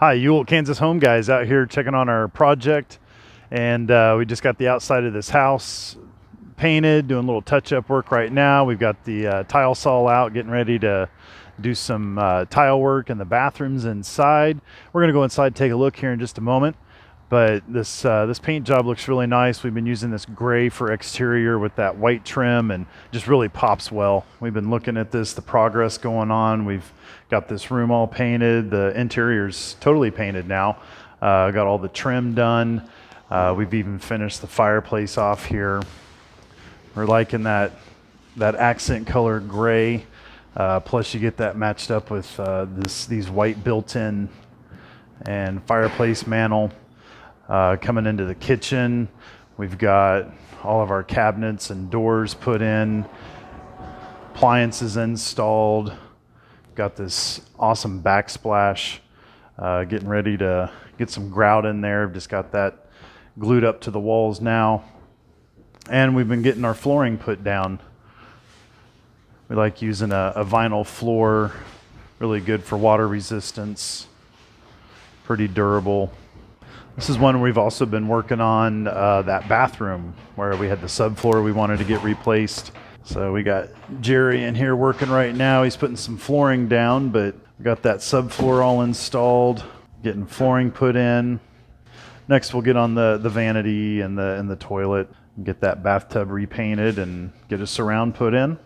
Hi, Yule, Kansas home guys out here checking on our project. And we just got the outside of this house painted, doing a little touch-up work right now. We've got the tile saw out, getting ready to do some tile work in the bathrooms inside. We're gonna go inside, take a look here in just a moment. But this paint job looks really nice. We've been using this gray for exterior with that white trim, and just really pops well. We've been looking at this, the progress going on. We've got this room all painted. The interior's totally painted now. Got all the trim done. We've even finished the fireplace off here. We're liking that accent color gray. Plus you get that matched up with these white built-in and fireplace mantle. Coming into the kitchen, we've got all of our cabinets and doors put in, appliances installed, got this awesome backsplash, getting ready to get some grout in there. Just got that glued up to the walls now, and we've been getting our flooring put down. We like using a vinyl floor, really good for water resistance, pretty durable. This is one we've also been working on, that bathroom where we had the subfloor we wanted to get replaced. So we got Jerry in here working right now. He's putting some flooring down, but we got that subfloor all installed, getting flooring put in. Next we'll get on the vanity and the toilet, and get that bathtub repainted and get a surround put in.